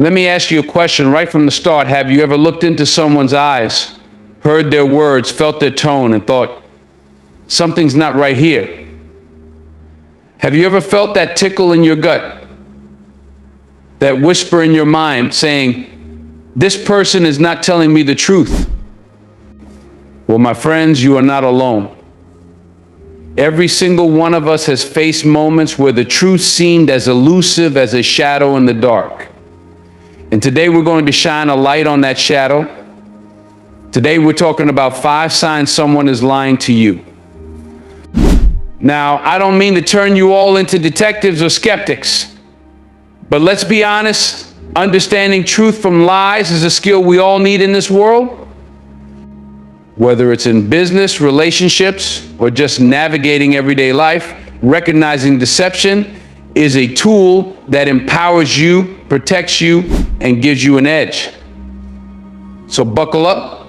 Let me ask you a question right from the start. Have you ever looked into someone's eyes, heard their words, felt their tone, and thought, something's not right here? Have you ever felt that tickle in your gut, that whisper in your mind saying, this person is not telling me the truth? Well, my friends, you are not alone. Every single one of us has faced moments where the truth seemed as elusive as a shadow in the dark. And today we're going to shine a light on that shadow. Today we're talking about 5 signs someone is lying to you. Now, I don't mean to turn you all into detectives or skeptics, but let's be honest, understanding truth from lies is a skill we all need in this world. Whether it's in business, relationships, or just navigating everyday life, recognizing deception is a tool that empowers you, protects you, and gives you an edge. So buckle up,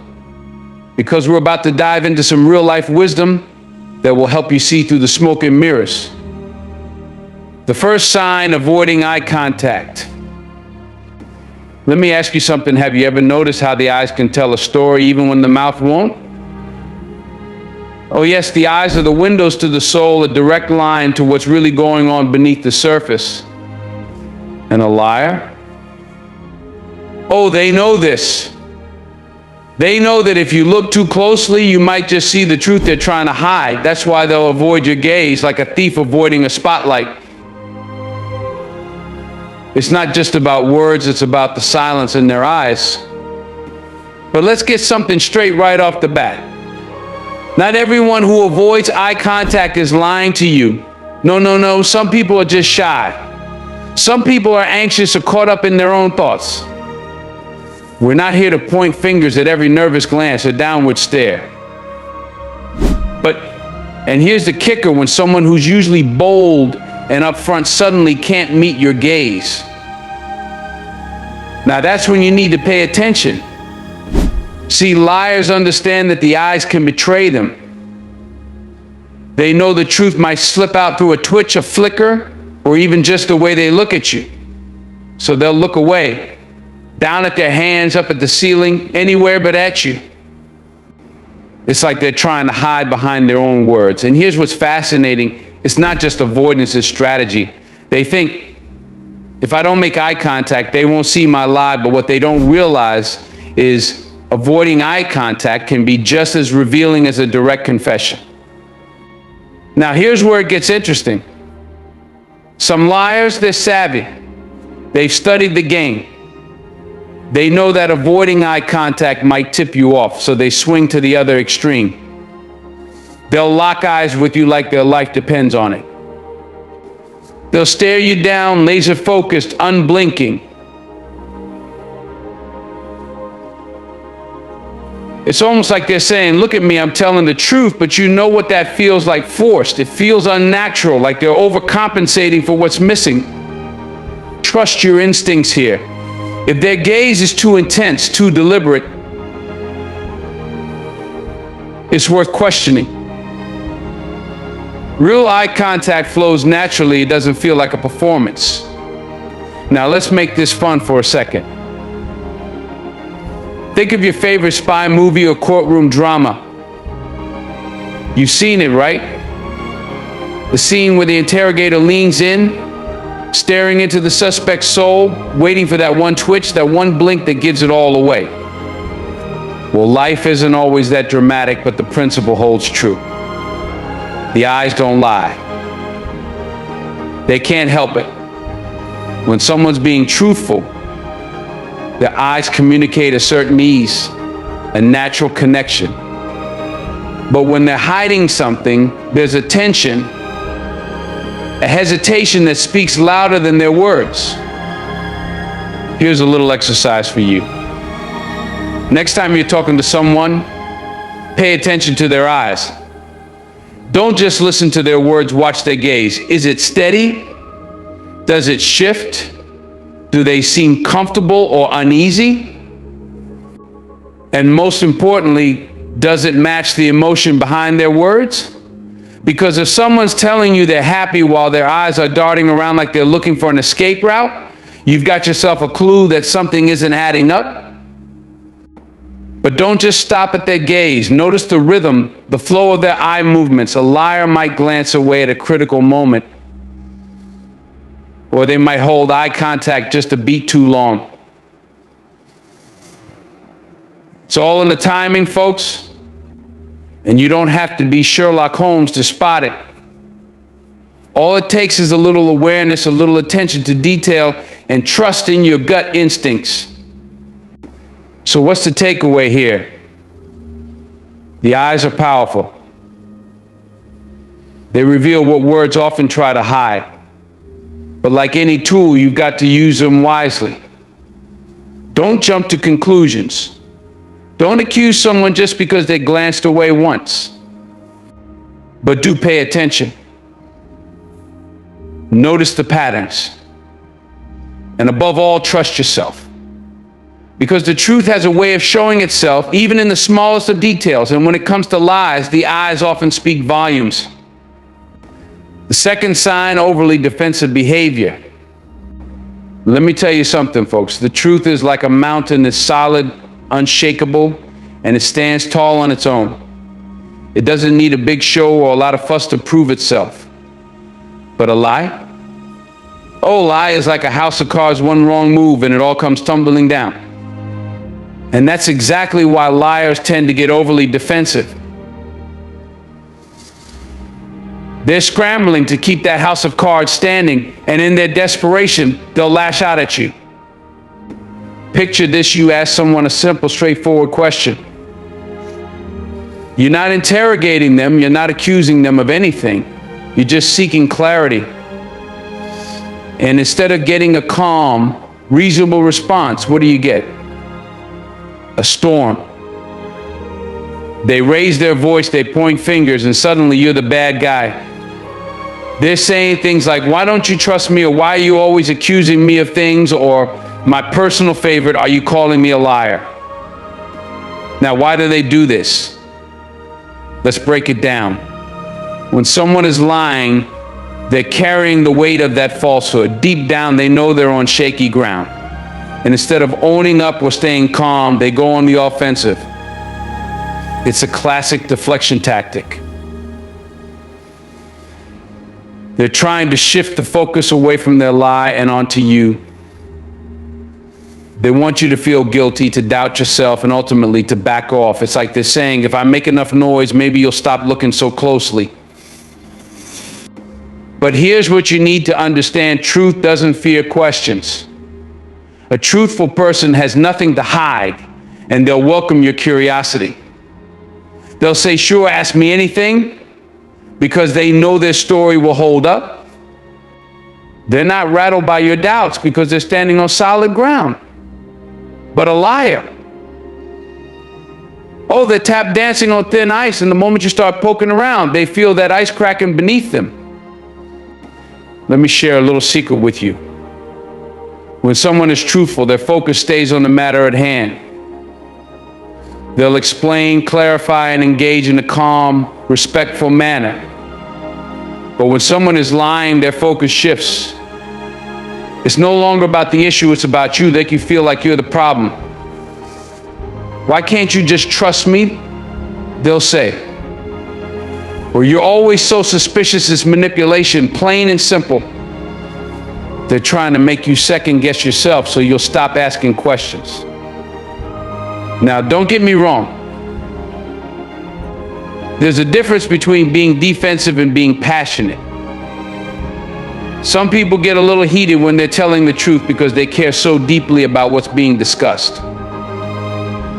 because we're about to dive into some real-life wisdom that will help you see through the smoke and mirrors. The first sign, avoiding eye contact. Let me ask you something. Have you ever noticed how the eyes can tell a story even when the mouth won't? Oh yes, the eyes are the windows to the soul, a direct line to what's really going on beneath the surface. And a liar? Oh, they know this. They know that if you look too closely, you might just see the truth they're trying to hide. That's why they'll avoid your gaze like a thief avoiding a spotlight. It's not just about words, it's about the silence in their eyes. But let's get something straight right off the bat. Not everyone who avoids eye contact is lying to you. No. Some people are just shy. Some people are anxious or caught up in their own thoughts. We're not here to point fingers at every nervous glance or downward stare. And here's the kicker, when someone who's usually bold and upfront suddenly can't meet your gaze. Now that's when you need to pay attention. See, liars understand that the eyes can betray them. They know the truth might slip out through a twitch, a flicker, or even just the way they look at you. So they'll look away, down at their hands, up at the ceiling, anywhere but at you. It's like they're trying to hide behind their own words. And here's what's fascinating. It's not just avoidance, it's strategy. They think, if I don't make eye contact, they won't see my lie. But what they don't realize is avoiding eye contact can be just as revealing as a direct confession. Now, here's where it gets interesting. Some liars, they're savvy. They've studied the game. They know that avoiding eye contact might tip you off, so they swing to the other extreme. They'll lock eyes with you like their life depends on it. They'll stare you down, laser focused, unblinking. It's almost like they're saying, look at me, I'm telling the truth, but you know what that feels like, forced. It feels unnatural, like they're overcompensating for what's missing. Trust your instincts here. If their gaze is too intense, too deliberate, it's worth questioning. Real eye contact flows naturally. It doesn't feel like a performance. Now let's make this fun for a second. Think of your favorite spy movie or courtroom drama. You've seen it, right? The scene where the interrogator leans in, staring into the suspect's soul, waiting for that one twitch, that one blink that gives it all away. Well, life isn't always that dramatic, but the principle holds true. The eyes don't lie. They can't help it. When someone's being truthful, their eyes communicate a certain ease, a natural connection. But when they're hiding something, there's a tension, a hesitation that speaks louder than their words. Here's a little exercise for you. Next time you're talking to someone, pay attention to their eyes. Don't just listen to their words, watch their gaze. Is it steady? Does it shift? Do they seem comfortable or uneasy? And most importantly, does it match the emotion behind their words? Because if someone's telling you they're happy while their eyes are darting around like they're looking for an escape route, You've got yourself a clue that something isn't adding up. But don't just stop at their gaze. Notice the rhythm, the flow of their eye movements. A liar might glance away at a critical moment, or they might hold eye contact just a beat too long. It's all in the timing, folks. And you don't have to be Sherlock Holmes to spot it. All it takes is a little awareness, a little attention to detail, and trust in your gut instincts. So what's the takeaway here? The eyes are powerful. They reveal what words often try to hide. But like any tool, you've got to use them wisely. Don't jump to conclusions. Don't accuse someone just because they glanced away once. But do pay attention. Notice the patterns. And above all, trust yourself. Because the truth has a way of showing itself even in the smallest of details. And when it comes to lies, the eyes often speak volumes. The second sign, overly defensive behavior. Let me tell you something, folks. The truth is like a mountain that's solid, unshakable, and it stands tall on its own. It doesn't need a big show or a lot of fuss to prove itself. But a lie? Oh, a lie is like a house of cards, one wrong move, and it all comes tumbling down. And that's exactly why liars tend to get overly defensive. They're scrambling to keep that house of cards standing, and in their desperation, they'll lash out at you. Picture this: you ask someone a simple, straightforward question. You're not interrogating them, you're not accusing them of anything. You're just seeking clarity. And instead of getting a calm, reasonable response, what do you get? A storm. They raise their voice, they point fingers, and suddenly you're the bad guy. They're saying things like, why don't you trust me? Or why are you always accusing me of things? Or my personal favorite, are you calling me a liar? Now, why do they do this? Let's break it down. When someone is lying, they're carrying the weight of that falsehood. Deep down, they know they're on shaky ground. And instead of owning up or staying calm, they go on the offensive. It's a classic deflection tactic. They're trying to shift the focus away from their lie and onto you. They want you to feel guilty, to doubt yourself, and ultimately to back off. It's like they're saying, if I make enough noise, maybe you'll stop looking so closely. But here's what you need to understand: truth doesn't fear questions. A truthful person has nothing to hide, and they'll welcome your curiosity. They'll say, sure, ask me anything, because they know their story will hold up. They're not rattled by your doubts because they're standing on solid ground. But a liar, oh, they're tap dancing on thin ice, and the moment you start poking around, they feel that ice cracking beneath them. Let me share a little secret with you. When someone is truthful, their focus stays on the matter at hand. They'll explain, clarify, and engage in a calm, respectful manner. But when someone is lying, their focus shifts. It's no longer about the issue, it's about you. They make you feel like you're the problem. Why can't you just trust me? They'll say. Or you're always so suspicious, it's manipulation, plain and simple. They're trying to make you second guess yourself so you'll stop asking questions. Now, don't get me wrong. There's a difference between being defensive and being passionate. Some people get a little heated when they're telling the truth because they care so deeply about what's being discussed.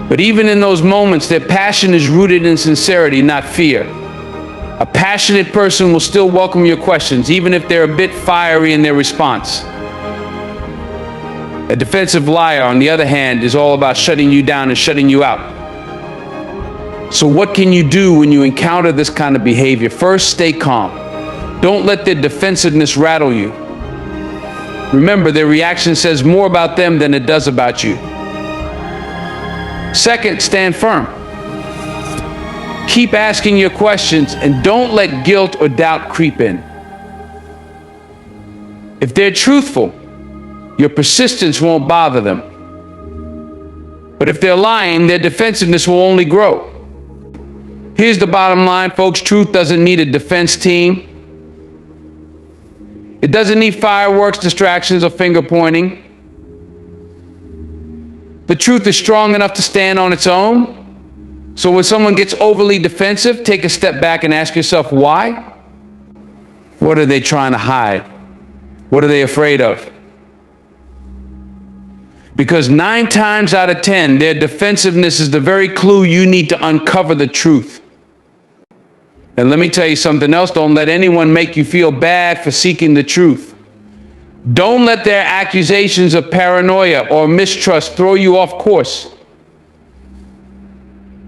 But even in those moments, their passion is rooted in sincerity, not fear. A passionate person will still welcome your questions, even if they're a bit fiery in their response. A defensive liar, on the other hand, is all about shutting you down and shutting you out. So what can you do when you encounter this kind of behavior? First, stay calm. Don't let their defensiveness rattle you. Remember, their reaction says more about them than it does about you. Second, stand firm. Keep asking your questions and don't let guilt or doubt creep in. If they're truthful, Your persistence won't bother them. But if they're lying, their defensiveness will only grow. Here's the bottom line, folks. Truth doesn't need a defense team. It doesn't need fireworks, distractions, or finger pointing. The truth is strong enough to stand on its own. So when someone gets overly defensive, take a step back and ask yourself, why? What are they trying to hide? What are they afraid of? Because 9 times out of 10, their defensiveness is the very clue you need to uncover the truth. And let me tell you something else. Don't let anyone make you feel bad for seeking the truth. Don't let their accusations of paranoia or mistrust throw you off course.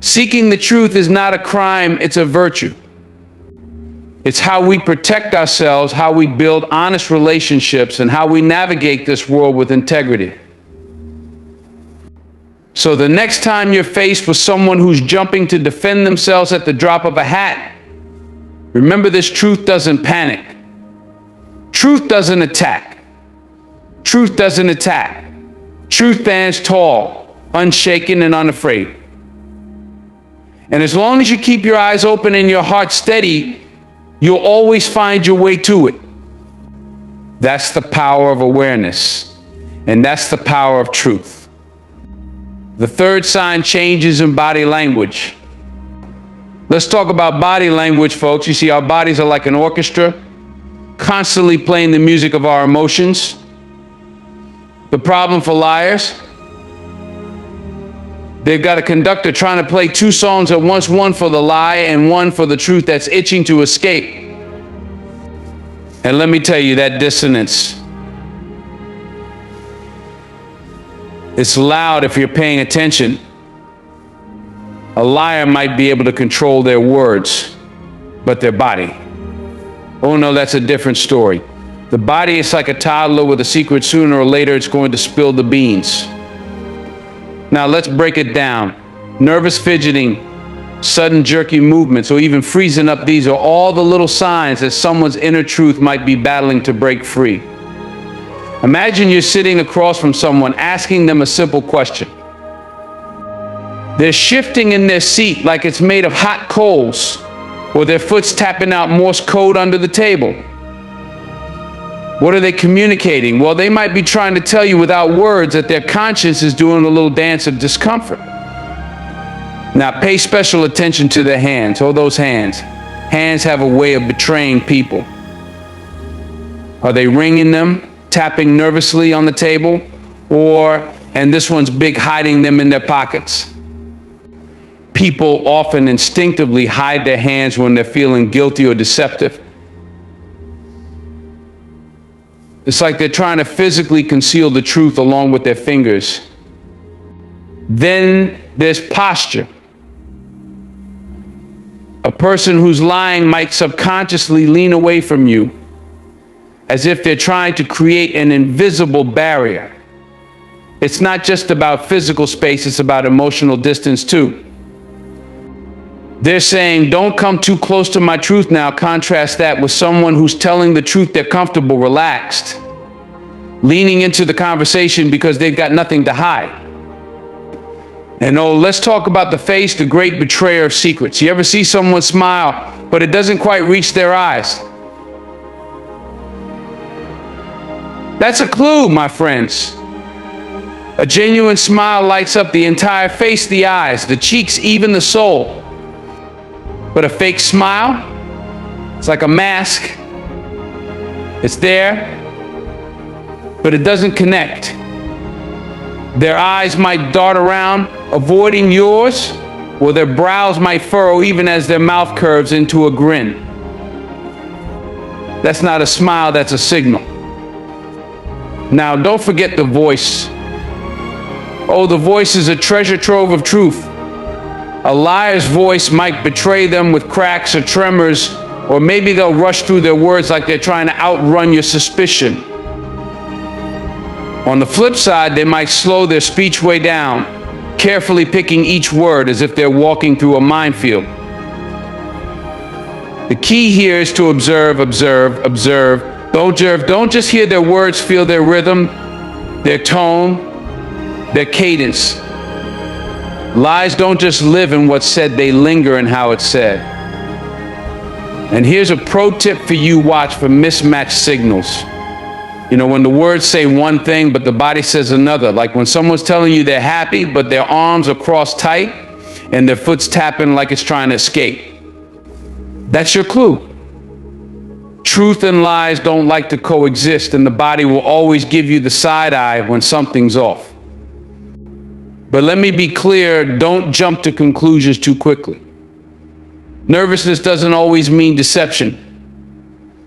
Seeking the truth is not a crime, it's a virtue. It's how we protect ourselves, how we build honest relationships, and how we navigate this world with integrity. So the next time you're faced with someone who's jumping to defend themselves at the drop of a hat, remember this: truth doesn't panic. Truth doesn't attack. Truth doesn't attack. Truth stands tall, unshaken, and unafraid. And as long as you keep your eyes open and your heart steady, you'll always find your way to it. That's the power of awareness, and that's the power of truth. The third sign: changes in body language. Let's talk about body language, folks. You see, our bodies are like an orchestra, constantly playing the music of our emotions. The problem for liars: they've got a conductor trying to play 2 songs at once, one for the lie and one for the truth that's itching to escape. And let me tell you, that dissonance, it's loud if you're paying attention. A liar might be able to control their words, but their body, oh no, that's a different story. The body is like a toddler with a secret. Sooner or later, it's going to spill the beans. Now let's break it down. Nervous fidgeting, sudden jerky movements, or even freezing up, these are all the little signs that someone's inner truth might be battling to break free. Imagine you're sitting across from someone, asking them a simple question. They're shifting in their seat like it's made of hot coals, or their foot's tapping out Morse code under the table. What are they communicating? Well, they might be trying to tell you without words that their conscience is doing a little dance of discomfort. Now pay special attention to their hands. Oh, those hands. Hands have a way of betraying people. Are they wringing them, tapping nervously on the table, or, and this one's big, hiding them in their pockets? People often instinctively hide their hands when they're feeling guilty or deceptive. It's like they're trying to physically conceal the truth along with their fingers. Then there's posture. A person who's lying might subconsciously lean away from you, as if they're trying to create an invisible barrier. It's not just about physical space, it's about emotional distance too. They're saying, don't come too close to my truth now. Contrast that with someone who's telling the truth. They're comfortable, relaxed, leaning into the conversation because they've got nothing to hide. And oh, let's talk about the face, the great betrayer of secrets. You ever see someone smile, but it doesn't quite reach their eyes? That's a clue, my friends. A genuine smile lights up the entire face, the eyes, the cheeks, even the soul. But a fake smile, it's like a mask. It's there, but it doesn't connect. Their eyes might dart around, avoiding yours, or their brows might furrow even as their mouth curves into a grin. That's not a smile, that's a signal. Now, don't forget the voice. Oh, the voice is a treasure trove of truth. A liar's voice might betray them with cracks or tremors, or maybe they'll rush through their words like they're trying to outrun your suspicion. On the flip side, they might slow their speech way down, carefully picking each word as if they're walking through a minefield. The key here is to observe, observe, observe. Don't just hear their words, feel their rhythm. their tone, their cadence. Lies don't just live in what's said, they linger in how it's said. And here's a pro tip for you: watch for mismatched signals. You know, when the words say one thing, but the body says another. Like when someone's telling you they're happy, but their arms are crossed tight and their foot's tapping like it's trying to escape. That's your clue. Truth and lies don't like to coexist, and the body will always give you the side eye when something's off. But let me be clear, don't jump to conclusions too quickly. Nervousness doesn't always mean deception.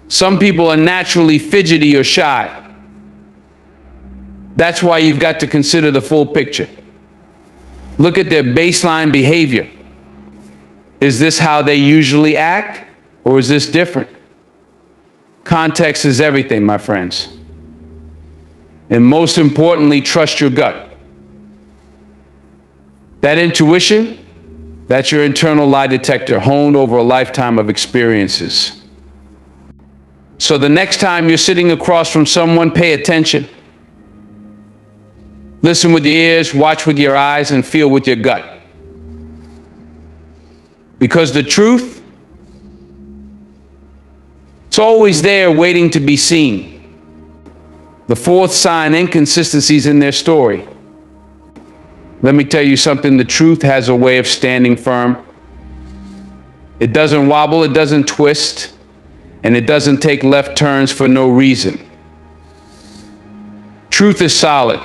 Some people are naturally fidgety or shy. That's why you've got to consider the full picture. Look at their baseline behavior. Is this how they usually act, or is this different? Context is everything, my friends. And most importantly, trust your gut. That intuition, that's your internal lie detector honed over a lifetime of experiences. So the next time you're sitting across from someone, pay attention. Listen with your ears, watch with your eyes, and feel with your gut. Because the truth, it's always there waiting to be seen. The fourth sign, inconsistencies in their story. Let me tell you something, the truth has a way of standing firm. It doesn't wobble, it doesn't twist, and it doesn't take left turns for no reason. Truth is solid,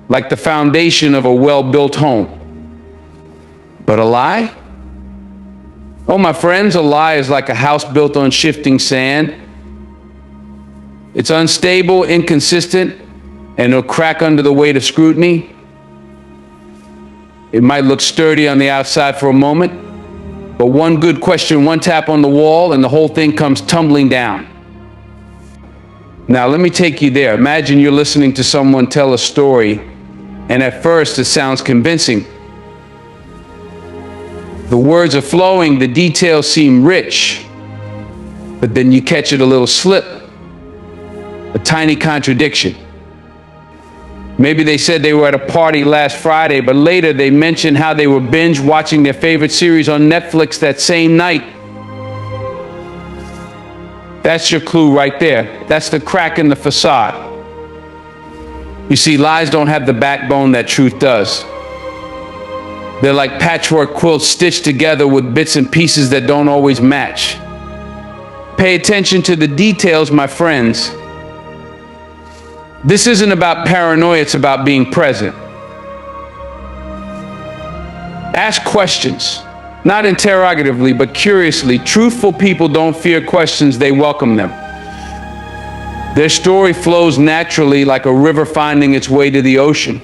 like the foundation of a well-built home. But a lie? Oh, my friends, a lie is like a house built on shifting sand. It's unstable, inconsistent, and it'll crack under the weight of scrutiny. It might look sturdy on the outside for a moment, but one good question, one tap on the wall, and the whole thing comes tumbling down. Now, let me take you there. Imagine you're listening to someone tell a story, and at first it sounds convincing. The words are flowing, the details seem rich, but then you catch it a little slip, a tiny contradiction. Maybe they said they were at a party last Friday, but later they mentioned how they were binge watching their favorite series on Netflix that same night. That's your clue right there. That's the crack in the facade. You see, lies don't have the backbone that truth does. They're like patchwork quilts stitched together with bits and pieces that don't always match. Pay attention to the details, my friends. This isn't about paranoia, it's about being present. Ask questions, not interrogatively, but curiously. Truthful people don't fear questions, they welcome them. Their story flows naturally like a river finding its way to the ocean.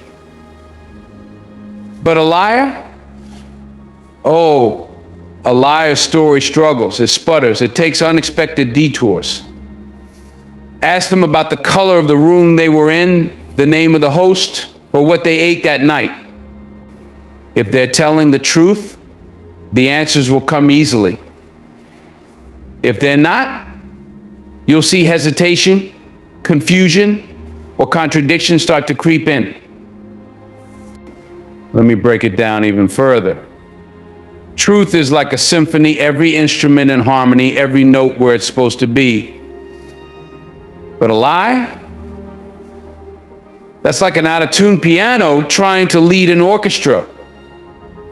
But a liar? Oh, a liar's story struggles, it sputters, it takes unexpected detours. Ask them about the color of the room they were in, the name of the host, or what they ate that night. If they're telling the truth, the answers will come easily. If they're not, you'll see hesitation, confusion, or contradiction start to creep in. Let me break it down even further. Truth is like a symphony, every instrument in harmony, every note where it's supposed to be. But a lie? That's like an out-of-tune piano trying to lead an orchestra.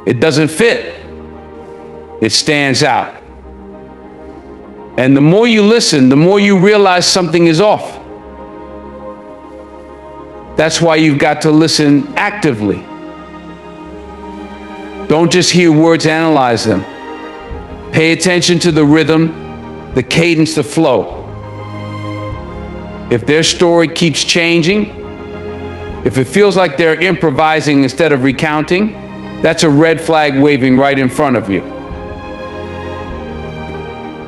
It doesn't fit. It stands out. And the more you listen, the more you realize something is off. That's why you've got to listen actively. Don't just hear words, analyze them. Pay attention to the rhythm, the cadence, the flow. If their story keeps changing, if it feels like they're improvising instead of recounting, that's a red flag waving right in front of you.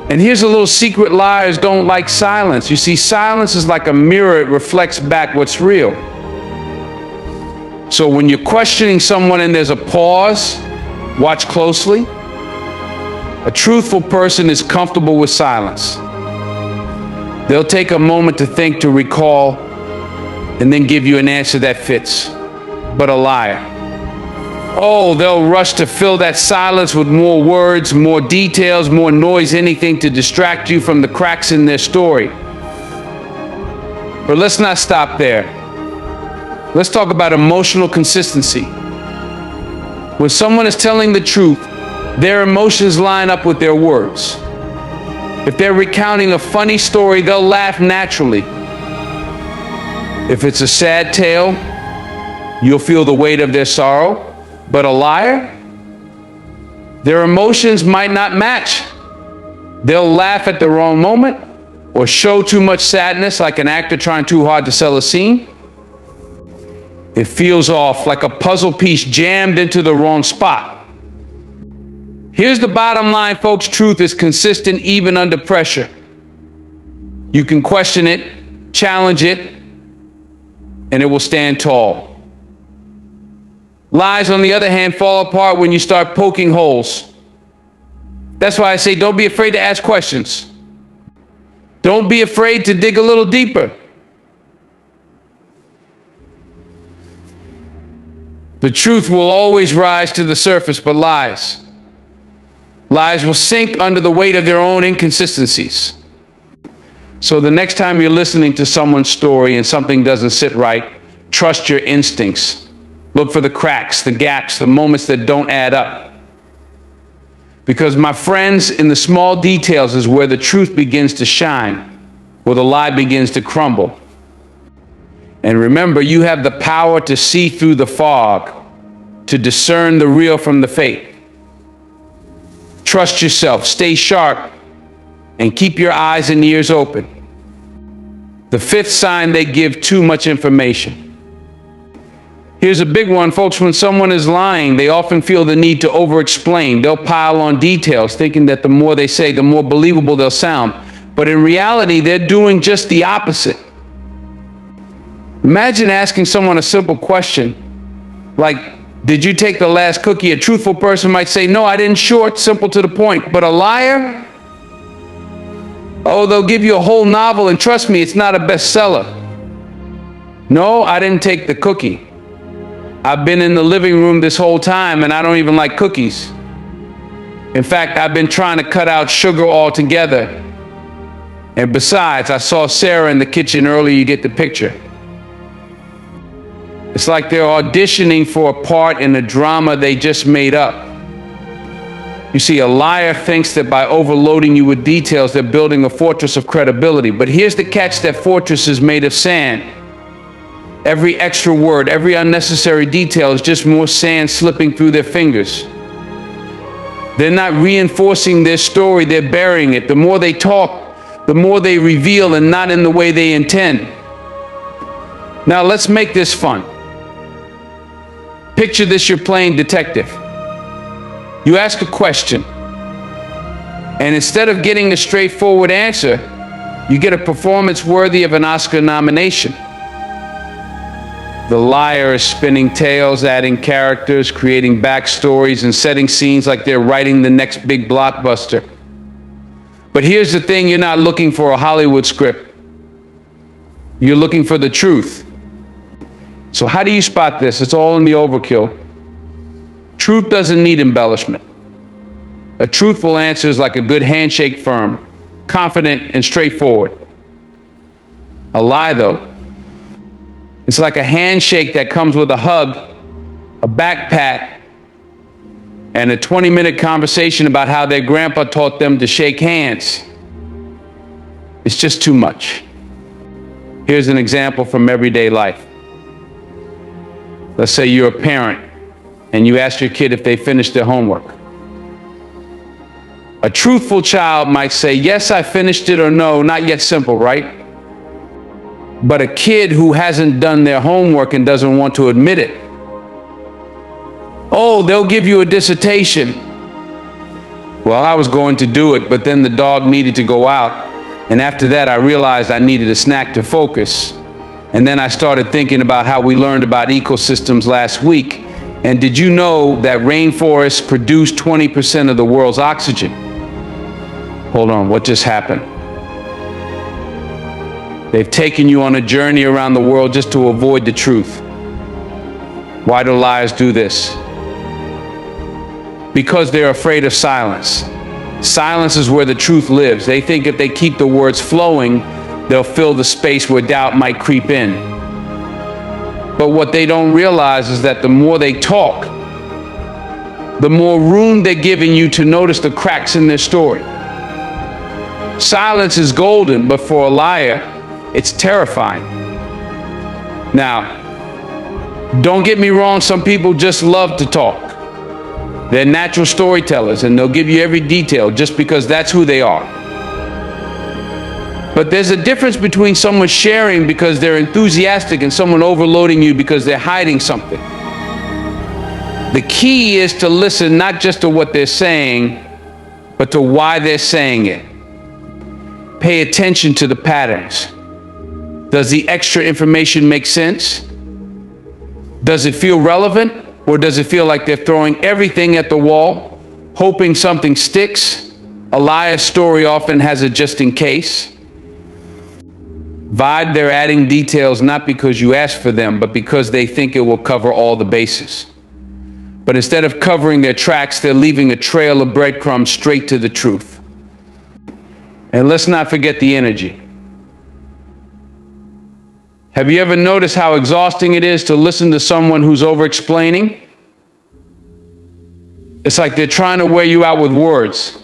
And here's a little secret: liars don't like silence. You see, silence is like a mirror, it reflects back what's real. So when you're questioning someone and there's a pause, watch closely. A truthful person is comfortable with silence. They'll take a moment to think, to recall, and then give you an answer that fits. But a liar. Oh, they'll rush to fill that silence with more words, more details, more noise, anything to distract you from the cracks in their story. But let's not stop there. Let's talk about emotional consistency. When someone is telling the truth, their emotions line up with their words. If they're recounting a funny story, they'll laugh naturally. If it's a sad tale, you'll feel the weight of their sorrow. But a liar, their emotions might not match. They'll laugh at the wrong moment or show too much sadness, like an actor trying too hard to sell a scene. It feels off, like a puzzle piece jammed into the wrong spot. Here's the bottom line, folks. Truth is consistent even under pressure. You can question it, challenge it, and it will stand tall. Lies, on the other hand, fall apart when you start poking holes. That's why I say don't be afraid to ask questions. Don't be afraid to dig a little deeper. The truth will always rise to the surface, but lies will sink under the weight of their own inconsistencies. So the next time you're listening to someone's story and something doesn't sit right, trust your instincts. Look for the cracks, the gaps, the moments that don't add up. Because, my friends, in the small details is where the truth begins to shine, where the lie begins to crumble. And remember, you have the power to see through the fog, to discern the real from the fake. Trust yourself, stay sharp, and keep your eyes and ears open. The fifth sign: they give too much information. Here's a big one, folks. When someone is lying, they often feel the need to over-explain. They'll pile on details, thinking that the more they say, the more believable they'll sound. But in reality, they're doing just the opposite. Imagine asking someone a simple question, like, did you take the last cookie? A truthful person might say, no, I didn't. Short, simple, to the point. But a liar? Oh, they'll give you a whole novel, and trust me, it's not a bestseller. No, I didn't take the cookie. I've been in the living room this whole time, and I don't even like cookies. In fact, I've been trying to cut out sugar altogether. And besides, I saw Sarah in the kitchen earlier. You get the picture. It's like they're auditioning for a part in a drama they just made up. You see, a liar thinks that by overloading you with details, they're building a fortress of credibility. But here's the catch: that fortress is made of sand. Every extra word, every unnecessary detail is just more sand slipping through their fingers. They're not reinforcing their story, they're burying it. The more they talk, the more they reveal, and not in the way they intend. Now let's make this fun. Picture this: you're playing detective. You ask a question, and instead of getting a straightforward answer, you get a performance worthy of an Oscar nomination. The liar is spinning tales, adding characters, creating backstories, and setting scenes like they're writing the next big blockbuster. But here's the thing: you're not looking for a Hollywood script. You're looking for the truth. So how do you spot this? It's all in the overkill. Truth doesn't need embellishment. A truthful answer is like a good handshake, firm, confident, and straightforward. A lie, though, it's like a handshake that comes with a hug, a back pat, and a 20-minute conversation about how their grandpa taught them to shake hands. It's just too much. Here's an example from everyday life. Let's say you're a parent and you ask your kid if they finished their homework. A truthful child might say, yes, I finished it, or no, not yet. Simple, right? But a kid who hasn't done their homework and doesn't want to admit it, oh, they'll give you a dissertation. Well, I was going to do it, but then the dog needed to go out. And after that, I realized I needed a snack to focus. And then I started thinking about how we learned about ecosystems last week. And did you know that rainforests produce 20% of the world's oxygen? Hold on, what just happened? They've taken you on a journey around the world just to avoid the truth. Why do liars do this? Because they're afraid of silence. Silence is where the truth lives. They think if they keep the words flowing, they'll fill the space where doubt might creep in. But what they don't realize is that the more they talk, the more room they're giving you to notice the cracks in their story. Silence is golden, but for a liar, it's terrifying. Now, don't get me wrong, some people just love to talk. They're natural storytellers, and they'll give you every detail just because that's who they are. But there's a difference between someone sharing because they're enthusiastic and someone overloading you because they're hiding something. The key is to listen not just to what they're saying, but to why they're saying it. Pay attention to the patterns. Does the extra information make sense? Does it feel relevant? Or does it feel like they're throwing everything at the wall, hoping something sticks? A liar's story often has a just in case. Vibe, they're adding details not because you asked for them, but because they think it will cover all the bases. But instead of covering their tracks, they're leaving a trail of breadcrumbs straight to the truth. And let's not forget the energy. Have you ever noticed how exhausting it is to listen to someone who's over-explaining? It's like they're trying to wear you out with words.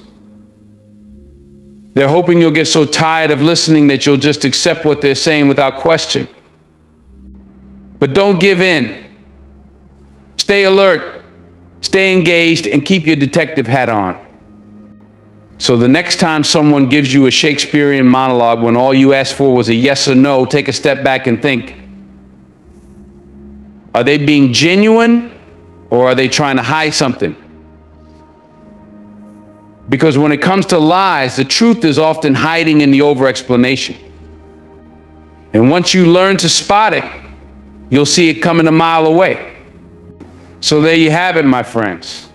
They're hoping you'll get so tired of listening that you'll just accept what they're saying without question. But don't give in. Stay alert, stay engaged, and keep your detective hat on. So the next time someone gives you a Shakespearean monologue when all you asked for was a yes or no, take a step back and think, are they being genuine or are they trying to hide something? Because when it comes to lies, the truth is often hiding in the over-explanation. And once you learn to spot it, you'll see it coming a mile away. So there you have it, my friends.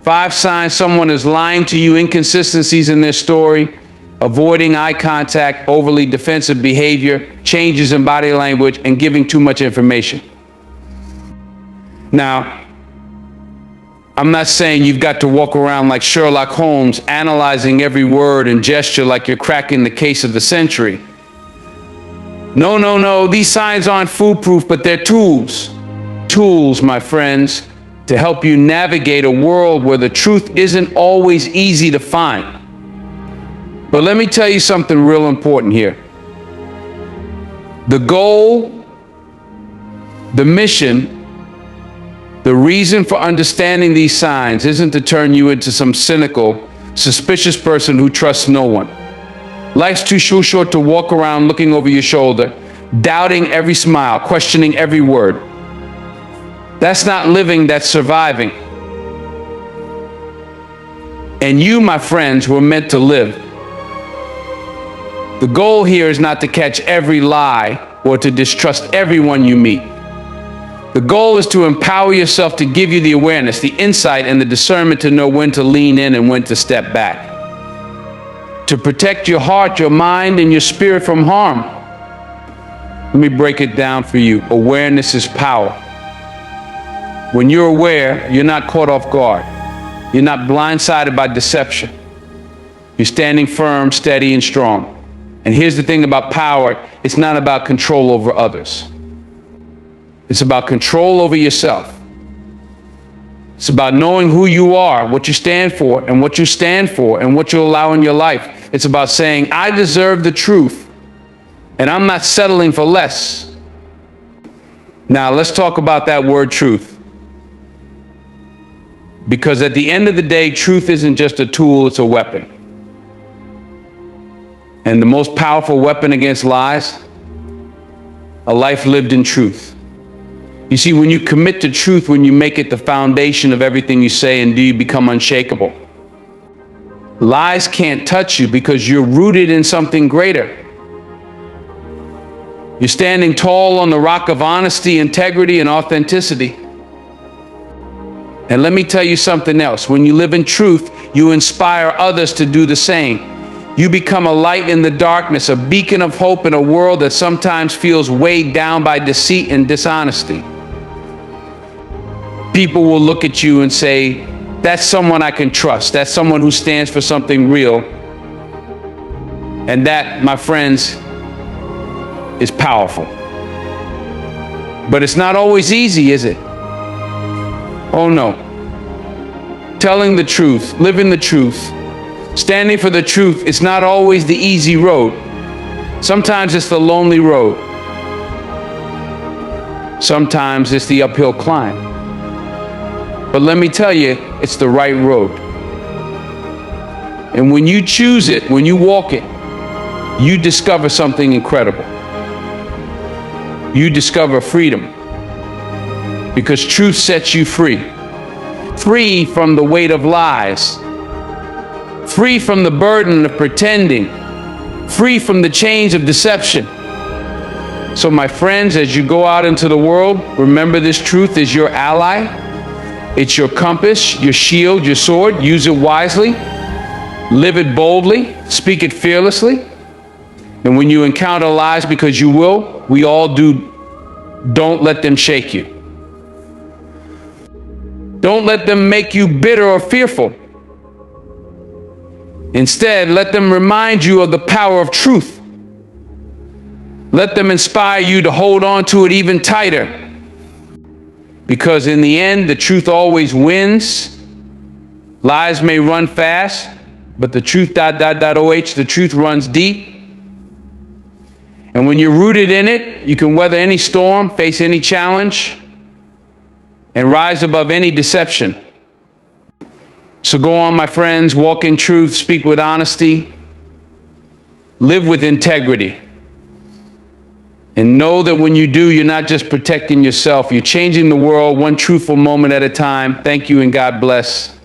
5 signs someone is lying to you: inconsistencies in their story, avoiding eye contact, overly defensive behavior, changes in body language, and giving too much information. Now, I'm not saying you've got to walk around like Sherlock Holmes, analyzing every word and gesture like you're cracking the case of the century. No, these signs aren't foolproof, but they're tools. Tools, my friends, to help you navigate a world where the truth isn't always easy to find. But let me tell you something real important here. The goal, the mission, the reason for understanding these signs isn't to turn you into some cynical, suspicious person who trusts no one. Life's too short to walk around looking over your shoulder, doubting every smile, questioning every word. That's not living, that's surviving. And you, my friends, were meant to live. The goal here is not to catch every lie or to distrust everyone you meet. The goal is to empower yourself, to give you the awareness, the insight, and the discernment to know when to lean in and when to step back. To protect your heart, your mind, and your spirit from harm. Let me break it down for you. Awareness is power. When you're aware, you're not caught off guard. You're not blindsided by deception. You're standing firm, steady, and strong. And here's the thing about power: it's not about control over others. It's about control over yourself. It's about knowing who you are, what you stand for, and what you stand for, and what you allow in your life. It's about saying, I deserve the truth, and I'm not settling for less. Now, let's talk about that word truth. Because at the end of the day, truth isn't just a tool, it's a weapon. And the most powerful weapon against lies? A life lived in truth. You see, when you commit to truth, when you make it the foundation of everything you say and do, you become unshakable. Lies can't touch you because you're rooted in something greater. You're standing tall on the rock of honesty, integrity, and authenticity. And let me tell you something else. When you live in truth, you inspire others to do the same. You become a light in the darkness, a beacon of hope in a world that sometimes feels weighed down by deceit and dishonesty. People will look at you and say, that's someone I can trust. That's someone who stands for something real. And that, my friends, is powerful. But it's not always easy, is it? Oh no. Telling the truth, living the truth, standing for the truth, it's not always the easy road. Sometimes it's the lonely road. Sometimes it's the uphill climb. But let me tell you, it's the right road. And when you choose it, when you walk it, you discover something incredible. You discover freedom. Because truth sets you free. Free from the weight of lies. Free from the burden of pretending. Free from the chains of deception. So my friends, as you go out into the world, remember this truth is your ally. It's your compass, your shield, your sword. Use it wisely. Live it boldly. Speak it fearlessly. And when you encounter lies, because you will, we all do, don't let them shake you. Don't let them make you bitter or fearful. Instead, let them remind you of the power of truth. Let them inspire you to hold on to it even tighter. Because in the end, the truth always wins. Lies may run fast, but the truth, the truth runs deep. And when you're rooted in it, you can weather any storm, face any challenge, and rise above any deception. So go on, my friends, walk in truth, speak with honesty, live with integrity. And know that when you do, you're not just protecting yourself, you're changing the world one truthful moment at a time. Thank you and God bless.